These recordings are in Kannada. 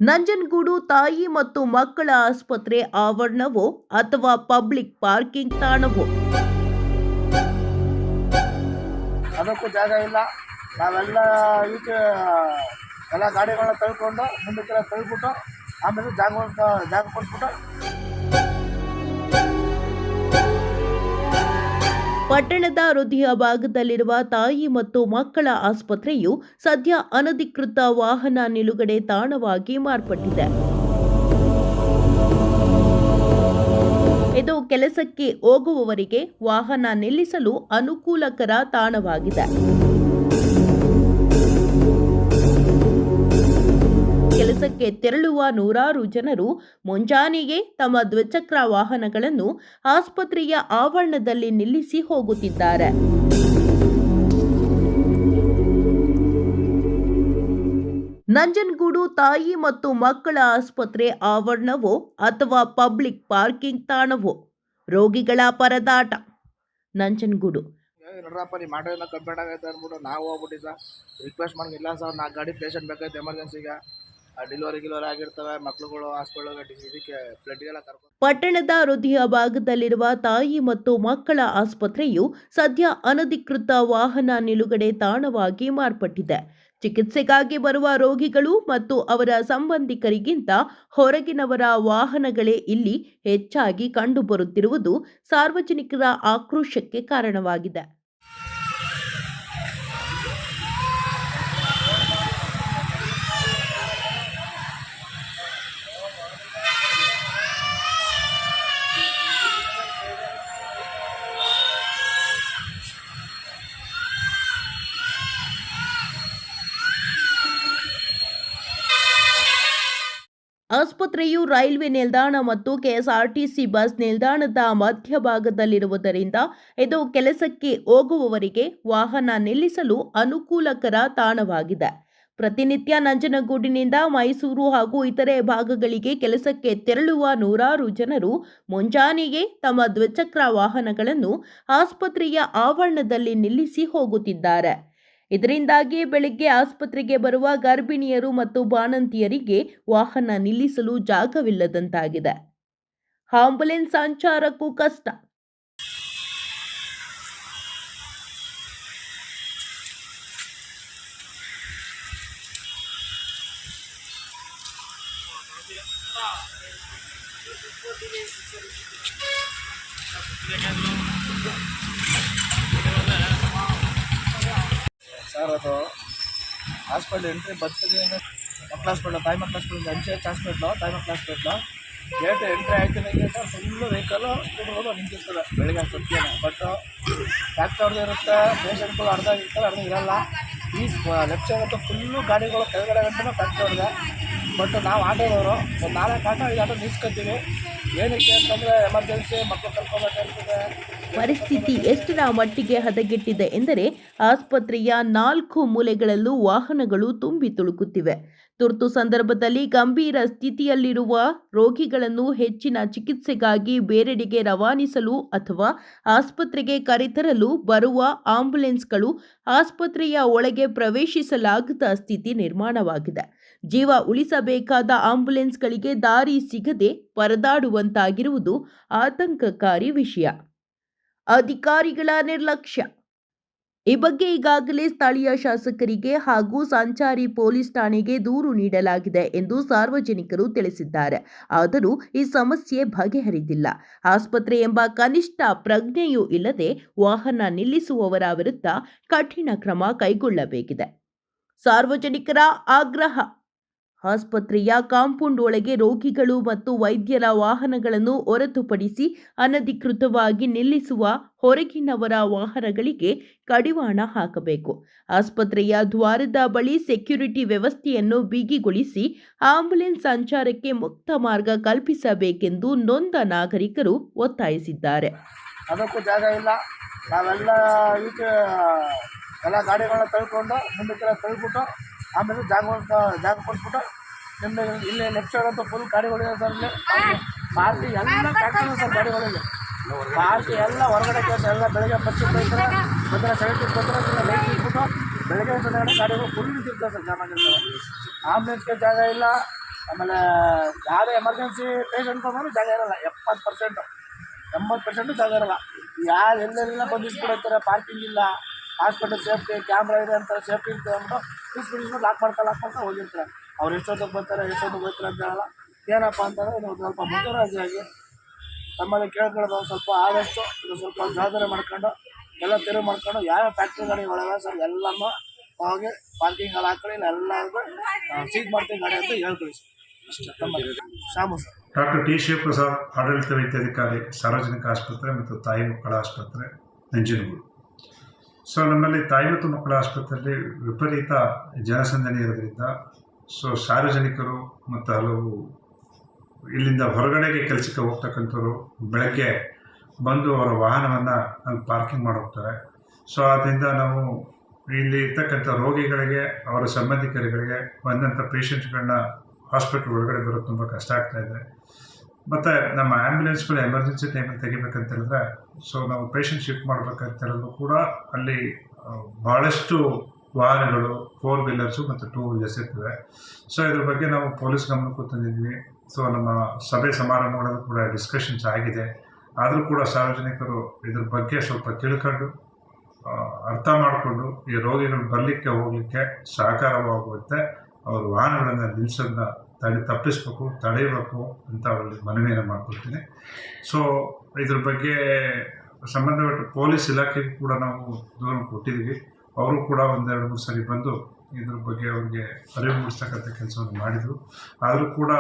ನಂಜನಗೂಡು ತಾಯಿ ಮತ್ತು ಮಕ್ಕಳ ಆಸ್ಪತ್ರೆ ಆವರಣವೋ ಅಥವಾ ಪಬ್ಲಿಕ್ ಪಾರ್ಕಿಂಗ್ ತಾಣವೋ? ಅದಕ್ಕೂ ಜಾಗ ಇಲ್ಲ. ನಾವೆಲ್ಲ ಇದಕ್ಕೆ ಎಲ್ಲ ಗಾಡಿಗಳನ್ನ ತಳ್ಕೊಂಡು ಮುಂದಕ್ಕೆಲ್ಲ ತಳ್ಬಿಟ್ಟು ಆಮೇಲೆ ಜಾಗ ಕೊಟ್ಬಿಟ್ಟು ಪಟ್ಟಣದ ಹೃದಯ ಭಾಗದಲ್ಲಿರುವ ತಾಯಿ ಮತ್ತು ಮಕ್ಕಳ ಆಸ್ಪತ್ರೆಯು ಸದ್ಯ ಅನಧಿಕೃತ ವಾಹನ ನಿಲುಗಡೆ ತಾಣವಾಗಿ ಮಾರ್ಪಟ್ಟಿದೆ. ಇದು ಕೆಲಸಕ್ಕೆ ಹೋಗುವವರಿಗೆ ವಾಹನ ನಿಲ್ಲಿಸಲು ಅನುಕೂಲಕರ ತಾಣವಾಗಿದೆ. ಕೆಲಸಕ್ಕೆ ತೆರಳುವ ನೂರಾರು ಜನರು ಮುಂಜಾನೆಯೇ ತಮ್ಮ ದ್ವಿಚಕ್ರ ವಾಹನಗಳನ್ನು ಆಸ್ಪತ್ರೆಯ ಆವರಣದಲ್ಲಿ ನಿಲ್ಲಿಸಿ ಹೋಗುತ್ತಿದ್ದಾರೆ. ನಂಜನಗೂಡು ತಾಯಿ ಮತ್ತು ಮಕ್ಕಳ ಆಸ್ಪತ್ರೆ ಆವರಣವೋ ಅಥವಾ ಪಬ್ಲಿಕ್ ಪಾರ್ಕಿಂಗ್ ತಾಣವೋ? ರೋಗಿಗಳ ಪರದಾಟ. ನಂಜನಗೂಡು. ನೋಡ್ರಪ್ಪ, ನೀವು ಮಾಡೋದನ್ನ ಕಂಪ್ಲೇಂಟ್ ಆಗೈತೆ ಅಂದ್ಬಿಟ್ಟು ನಾವು ಹೋಗ್ಬಿಟ್ಟು ಸರ್ ರಿಕ್ವೆಸ್ಟ್ ಮಾಡಿ, ಇಲ್ಲ ಸರ್ 4 ಗಾಡಿ ಪೇಷಂಟ್ ಬೇಕಾಯ್ತು ಎಮರ್ಜೆನ್ಸಿಗೆ, ಡೆಲಿವರಿ ಆಗಿರ್ತವೆ, ಮಕ್ಳುಗಳು ಹಾಸ್ಪಿಟಲ್ಗೆ ಇದಕ್ಕೆ ಬ್ಲಡ್ಗೆಲ್ಲ ಕರ್ಕೊಂಡು. ಪಟ್ಟಣದ ಹೃದಯ ಭಾಗದಲ್ಲಿರುವ ತಾಯಿ ಮತ್ತು ಮಕ್ಕಳ ಆಸ್ಪತ್ರೆಯು ಸದ್ಯ ಅನಧಿಕೃತ ವಾಹನ ನಿಲುಗಡೆ ತಾಣವಾಗಿ ಮಾರ್ಪಟ್ಟಿದೆ. ಚಿಕಿತ್ಸೆಗಾಗಿ ಬರುವ ರೋಗಿಗಳು ಮತ್ತು ಅವರ ಸಂಬಂಧಿಕರಿಗಿಂತ ಹೊರಗಿನವರ ವಾಹನಗಳೇ ಇಲ್ಲಿ ಹೆಚ್ಚಾಗಿ ಕಂಡುಬರುತ್ತಿರುವುದು ಸಾರ್ವಜನಿಕರ ಆಕ್ರೋಶಕ್ಕೆ ಕಾರಣವಾಗಿದೆ. ಆಸ್ಪತ್ರೆಯು ರೈಲ್ವೆ ನಿಲ್ದಾಣ ಮತ್ತು ಕೆಎಸ್ಆರ್ಟಿಸಿ ಬಸ್ ನಿಲ್ದಾಣದ ಮಧ್ಯಭಾಗದಲ್ಲಿರುವುದರಿಂದ ಇದು ಕೆಲಸಕ್ಕೆ ಹೋಗುವವರಿಗೆ ವಾಹನ ನಿಲ್ಲಿಸಲು ಅನುಕೂಲಕರ ತಾಣವಾಗಿದೆ. ಪ್ರತಿನಿತ್ಯ ನಂಜನಗೂಡಿನಿಂದ ಮೈಸೂರು ಹಾಗೂ ಇತರೆ ಭಾಗಗಳಿಗೆ ಕೆಲಸಕ್ಕೆ ತೆರಳುವ ನೂರಾರು ಜನರು ಮುಂಜಾನೆಯೇ ತಮ್ಮ ದ್ವಿಚಕ್ರ ವಾಹನಗಳನ್ನು ಆಸ್ಪತ್ರೆಯ ಆವರಣದಲ್ಲಿ ನಿಲ್ಲಿಸಿ ಹೋಗುತ್ತಿದ್ದಾರೆ. ಇದರಿಂದಾಗಿ ಬೆಳಗ್ಗೆ ಆಸ್ಪತ್ರೆಗೆ ಬರುವ ಗರ್ಭಿಣಿಯರು ಮತ್ತು ಬಾಣಂತಿಯರಿಗೆ ವಾಹನ ನಿಲ್ಲಿಸಲು ಜಾಗವಿಲ್ಲದಂತಾಗಿದೆ. ಆಂಬ್ಯುಲೆನ್ಸ್ ಸಂಚಾರಕ್ಕೂ ಕಷ್ಟ. ಸರ್, ಅದು ಹಾಸ್ಪಿಟ್ಲ್ ಎಂಟ್ರಿ ಬರ್ತದೆ, ಮಕ್ಕಳ ಹಾಸ್ಪಿಟ್ಲು, ತಾಯಿ ಮಕ್ಕಳ ಹಾಸ್ಪಿಟ್ಲು, MCH ಹಾಸ್ಪಿಟ್ಲು, ತಾಯಿ ಮಕ್ಕಳ ಹಾಸ್ಪಿಟ್ಲು ಗೇಟ್ ಎಂಟ್ರಿ ಆಯ್ತು ಸರ್, ಫುಲ್ಲು ವೆಹಿಕಲ್ಲು ಸ್ಕೂಟರ್ಗಳು ನಿಂತಿರ್ತದೆ ಬೆಳಗ್ಗೆ ಸತ್ಯನ. ಬಟ್ ಫ್ಯಾಕ್ಟ್ರಿ ಹೊಡೆದು ಇರುತ್ತೆ, ಪೇಷಂಟ್ಗಳು ಅರ್ಧ ಇರ್ತಾರೆ, ಅರ್ಧ ಇರಲ್ಲ. ಈ ಲೆಫ್ಟ್ ಸೈಡ್ ಅಂತೂ ಫುಲ್ಲು ಗಾಡಿಗಳು ಕೆಳಗಡೆ ಗಂಟೆ ಫ್ಯಾಕ್ಟ್ರಿ ಹೊಡೆದೆ. ಬಟ್ ನಾವು ಆಟೋದವರು ಒಂದು 4 ಆಟೋ 5 ಆಟೋ ನಿಲ್ಸ್ಕೊತೀವಿ. ಏನಕ್ಕೆ ಅಂತಂದರೆ ಎಮರ್ಜೆನ್ಸಿ ಮಕ್ಕಳು ಕರ್ಕೋಬೇಕಾಗ್ತದೆ. ಪರಿಸ್ಥಿತಿ ಎಷ್ಟರ ಮಟ್ಟಿಗೆ ಹದಗೆಟ್ಟಿದೆ ಎಂದರೆ ಆಸ್ಪತ್ರೆಯ 4 ಮೂಲೆಗಳಲ್ಲೂ ವಾಹನಗಳು ತುಂಬಿ ತುಳುಕುತ್ತಿವೆ. ತುರ್ತು ಸಂದರ್ಭದಲ್ಲಿ ಗಂಭೀರ ಸ್ಥಿತಿಯಲ್ಲಿರುವ ರೋಗಿಗಳನ್ನು ಹೆಚ್ಚಿನ ಚಿಕಿತ್ಸೆಗಾಗಿ ಬೇರೆಡೆಗೆ ರವಾನಿಸಲು ಅಥವಾ ಆಸ್ಪತ್ರೆಗೆ ಕರೆತರಲು ಬರುವ ಆಂಬ್ಯುಲೆನ್ಸ್ಗಳು ಆಸ್ಪತ್ರೆಯ ಒಳಗೆ ಪ್ರವೇಶಿಸಲಾಗದ ಸ್ಥಿತಿ ನಿರ್ಮಾಣವಾಗಿದೆ. ಜೀವ ಉಳಿಸಬೇಕಾದ ಆಂಬ್ಯುಲೆನ್ಸ್ಗಳಿಗೆ ದಾರಿ ಸಿಗದೆ ಪರದಾಡುವಂತಾಗಿರುವುದು ಆತಂಕಕಾರಿ ವಿಷಯ. ಅಧಿಕಾರಿಗಳ ನಿರ್ಲಕ್ಷ್ಯ. ಈ ಬಗ್ಗೆ ಈಗಾಗಲೇ ಸ್ಥಳೀಯ ಶಾಸಕರಿಗೆ ಹಾಗೂ ಸಂಚಾರಿ ಪೊಲೀಸ್ ಠಾಣೆಗೆ ದೂರು ನೀಡಲಾಗಿದೆ ಎಂದು ಸಾರ್ವಜನಿಕರು ತಿಳಿಸಿದ್ದಾರೆ. ಆದರೂ ಈ ಸಮಸ್ಯೆ ಬಗೆಹರಿದಿಲ್ಲ. ಆಸ್ಪತ್ರೆ ಎಂಬ ಕನಿಷ್ಠ ಪ್ರಜ್ಞೆಯೂ ಇಲ್ಲದೆ ವಾಹನ ನಿಲ್ಲಿಸುವವರ ವಿರುದ್ಧ ಕಠಿಣ ಕ್ರಮ ಕೈಗೊಳ್ಳಬೇಕಿದೆ. ಸಾರ್ವಜನಿಕರ ಆಗ್ರಹ. ಆಸ್ಪತ್ರೆಯ ಕಾಂಪೌಂಡ್ ಒಳಗೆ ರೋಗಿಗಳು ಮತ್ತು ವೈದ್ಯರ ವಾಹನಗಳನ್ನು ಹೊರತುಪಡಿಸಿ ಅನಧಿಕೃತವಾಗಿ ನಿಲ್ಲಿಸುವ ಹೊರಗಿನವರ ವಾಹನಗಳಿಗೆ ಕಡಿವಾಣ ಹಾಕಬೇಕು. ಆಸ್ಪತ್ರೆಯ ದ್ವಾರದ ಬಳಿ ಸೆಕ್ಯೂರಿಟಿ ವ್ಯವಸ್ಥೆಯನ್ನು ಬಿಗಿಗೊಳಿಸಿ ಆಂಬ್ಯುಲೆನ್ಸ್ ಸಂಚಾರಕ್ಕೆ ಮುಕ್ತ ಮಾರ್ಗ ಕಲ್ಪಿಸಬೇಕೆಂದು ನೊಂದ ನಾಗರಿಕರು ಒತ್ತಾಯಿಸಿದ್ದಾರೆ. ಅದಕ್ಕೂ ಜಾಗ ಇಲ್ಲ. ನಾವೆಲ್ಲ ಇದಕ್ಕೆ ಎಲ್ಲ ಗಾಡಿಗಳನ್ನ ತಳ್ಕೊಂಡು ಮುಂದಕ್ಕೆಲ್ಲ ತಳ್ಬಿಟ್ಟು ಆಮೇಲೆ ಜಾಗ ಕೊಟ್ಬಿಟ್ಟು ಇಲ್ಲಿ ಲೆಫ್ಟ್ ಸೈಡ್ ಅಂತೂ ಫುಲ್ ಗಾಡಿಗಳಿದೆ ಸರ್. ಇಲ್ಲಿ ಪಾರ್ಟಿ ಎಲ್ಲ ಫ್ಯಾಕ್ಟ್ರಿ ಸರ್, ಗಾಡಿಗಳಲ್ಲಿ ಪಾರ್ಟಿ ಎಲ್ಲ ಹೊರಗಡೆ ಕೆಲಸ ಎಲ್ಲ ಬೆಳಗ್ಗೆ ಪಶ್ಚಿಮ ಬೈತಾರೆ, ಬಂದರೆ ಸೈಡ್ ಬಂದರೆ ಲೈಟ್ ಇಟ್ಬಿಟ್ಟು ಬೆಳಗ್ಗೆ ಗಾಡಿಗಳು ಫುಲ್ ನಿಂತಿರ್ತವೆ ಸರ್, ಜಾಗ ಇರ್ತವೆ. ಆಂಬ್ಯುಲೆನ್ಸ್ಗೆ ಜಾಗ ಇಲ್ಲ, ಆಮೇಲೆ ಯಾವುದೇ ಎಮರ್ಜೆನ್ಸಿ ಪೇಷಂಟ್ ಬಂದರೂ ಜಾಗ ಇರೋಲ್ಲ. 80% ಜಾಗ ಇರೋಲ್ಲ. ಯಾರು ಎಲ್ಲೆಲ್ಲ ಬಂದಿಸ್ಬಿಡುತ್ತಾರೆ, ಪಾರ್ಕಿಂಗ್ ಇಲ್ಲ, ಹಾಸ್ಪಿಟಲ್ ಸೇಫ್ಟಿ ಕ್ಯಾಮ್ರಾ ಇದೆ ಅಂತ ಸೇಫ್ಟಿ ಅಂತ ಅಂದ್ಬಿಟ್ಟು ಲಾಕ್ ಮಾಡ್ತಾ ಹೋಗಿರ್ತಾರೆ. ಅವ್ರು ಎಷ್ಟೊತ್ತಿಗೆ ಬರ್ತಾರೆ ಹೋಗ್ತಾರೆ ಅಂತ ಹೇಳಲ್ಲ. ಏನಪ್ಪ ಅಂತಂದರೆ ನೀವು ಸ್ವಲ್ಪ ಮುತುವರ್ಜಿಯಾಗಿ ನಮ್ಮಲ್ಲಿ ಕೇಳ್ಕೊಳ್ಳೋದು, ಸ್ವಲ್ಪ ಆದಷ್ಟು ಇದು ಸ್ವಲ್ಪ ಜವಾಬ್ದಾರಿ ಮಾಡ್ಕೊಂಡು ಎಲ್ಲ ತೆರವು ಮಾಡ್ಕೊಂಡು ಯಾವ ಫ್ಯಾಕ್ಟ್ರಿ ಗಾಡಿಗಳಲ್ಲ ಸರ್ ಎಲ್ಲನೂ ಹೋಗಿ ಪಾರ್ಕಿಂಗ್ ಅಲ್ಲಿ ಹಾಕೊಳ್ಳಿ, ಇಲ್ಲ ಎಲ್ಲರಿಗೂ ಸೀಟ್ ಮಾಡ್ತೀವಿ ಗಾಡಿ ಅಂತ ಹೇಳ್ಕೊಳ್ಳಿ ಸರ್. ಅಷ್ಟೇ. ತಮ್ಮ Shamu sir. Doctor T Shivaprasad, ಆಡಳಿತ ವೈದ್ಯಾಧಿಕಾರಿ, ಸಾರ್ವಜನಿಕ ಆಸ್ಪತ್ರೆ ಮತ್ತು ತಾಯಿ ಮಕ್ಕಳ ಆಸ್ಪತ್ರೆ, ನಂಜನಗೂಡು. ಸೊ ನಮ್ಮಲ್ಲಿ ತಾಯಿ ಮತ್ತು ಮಕ್ಕಳ ಆಸ್ಪತ್ರೆಯಲ್ಲಿ ವಿಪರೀತ ಜನಸಂದಣಿ ಇರೋದ್ರಿಂದ ಸಾರ್ವಜನಿಕರು ಮತ್ತು ಹಲವು ಇಲ್ಲಿಂದ ಹೊರಗಡೆಗೆ ಕೆಲಸಕ್ಕೆ ಹೋಗ್ತಕ್ಕಂಥವ್ರು ಬೆಳಗ್ಗೆ ಬಂದು ಅವರ ವಾಹನವನ್ನು ಅಲ್ಲಿ ಪಾರ್ಕಿಂಗ್ ಮಾಡಿ ಹೋಗ್ತಾರೆ. ಸೊ ಆದ್ದರಿಂದ ನಾವು ಇಲ್ಲಿ ಇರ್ತಕ್ಕಂಥ ರೋಗಿಗಳಿಗೆ, ಅವರ ಸಂಬಂಧಿಕರುಗಳಿಗೆ ಬಂದಂಥ ಪೇಷಂಟ್ಗಳನ್ನ ಹಾಸ್ಪಿಟ್ಲ್ ಒಳಗಡೆ ಬರೋದು ತುಂಬ ಕಷ್ಟ ಆಗ್ತಾಯಿದೆ. ಮತ್ತು ನಮ್ಮ ಆ್ಯಂಬುಲೆನ್ಸ್ಗಳು ಎಮರ್ಜೆನ್ಸಿ ಟೈಮಲ್ಲಿ ತೆಗಿಬೇಕಂತ ಹೇಳಿದ್ರೆ, ಸೊ ನಾವು ಪೇಷಂಟ್ ಶಿಫ್ಟ್ ಮಾಡ್ಬೇಕಂತ ಹೇಳಿದ್ರು ಕೂಡ ಅಲ್ಲಿ ಭಾಳಷ್ಟು ವಾಹನಗಳು 4 ವೀಲರ್ಸು ಮತ್ತು 2 ವೀಲರ್ಸ್ ಇರ್ತವೆ. ಸೊ ಇದ್ರ ಬಗ್ಗೆ ನಾವು ಪೊಲೀಸ್ ಗಮನಕ್ಕೂ ತಂದಿದ್ವಿ. ಸೊ ನಮ್ಮ ಸಭೆ ಸಮಾರಂಭಗಳಲ್ಲೂ ಕೂಡ ಡಿಸ್ಕಷನ್ಸ್ ಆಗಿದೆ. ಆದರೂ ಕೂಡ ಸಾರ್ವಜನಿಕರು ಇದ್ರ ಬಗ್ಗೆ ಸ್ವಲ್ಪ ತಿಳ್ಕೊಂಡು ಅರ್ಥ ಮಾಡಿಕೊಂಡು ಈ ರೋಗಿಗಳು ಬರಲಿಕ್ಕೆ ಹೋಗಲಿಕ್ಕೆ ಸಹಕಾರವಾಗುವಂತೆ ಅವ್ರ ವಾಹನಗಳನ್ನು ನಿಲ್ಲಿಸೋದನ್ನ ತಡೆಯಬೇಕು ಅಂತ ಅವರಲ್ಲಿ ಮನವಿಯನ್ನು ಮಾಡ್ಕೊಳ್ತೀನಿ. ಸೊ ಇದ್ರ ಬಗ್ಗೆ ಸಂಬಂಧಪಟ್ಟ ಪೊಲೀಸ್ ಇಲಾಖೆಗೂ ಕೂಡ ನಾವು ದೂರ ಕೊಟ್ಟಿದ್ದೀವಿ. ಅವರು ಕೂಡ 1-2-3 ಸರಿ ಬಂದು ಇದ್ರ ಬಗ್ಗೆ ಅವ್ರಿಗೆ ಅರಿವು ಮೂಡಿಸ್ತಕ್ಕಂಥ ಕೆಲಸವನ್ನು ಮಾಡಿದರು. ಆದರೂ ಕೂಡ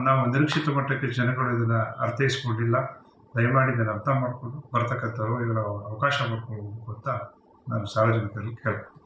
ನಾವು ನಿರೀಕ್ಷಿತ ಮಟ್ಟಕ್ಕೆ ಜನಗಳು ಇದನ್ನು ಅರ್ಥೈಸ್ಕೊಂಡಿಲ್ಲ. ದಯಮಾಡಿ ಇದನ್ನು ಅರ್ಥ ಮಾಡಿಕೊಂಡು ಬರ್ತಕ್ಕಂಥ ರೋಗಿಗಳ ಅವಕಾಶ ಮಾಡ್ಕೊಂಡು ಹೋಗ್ಬೇಕು ಅಂತ ನಾನು ಸಾರ್ವಜನಿಕರಲ್ಲಿ ಕೇಳ್ತೀನಿ.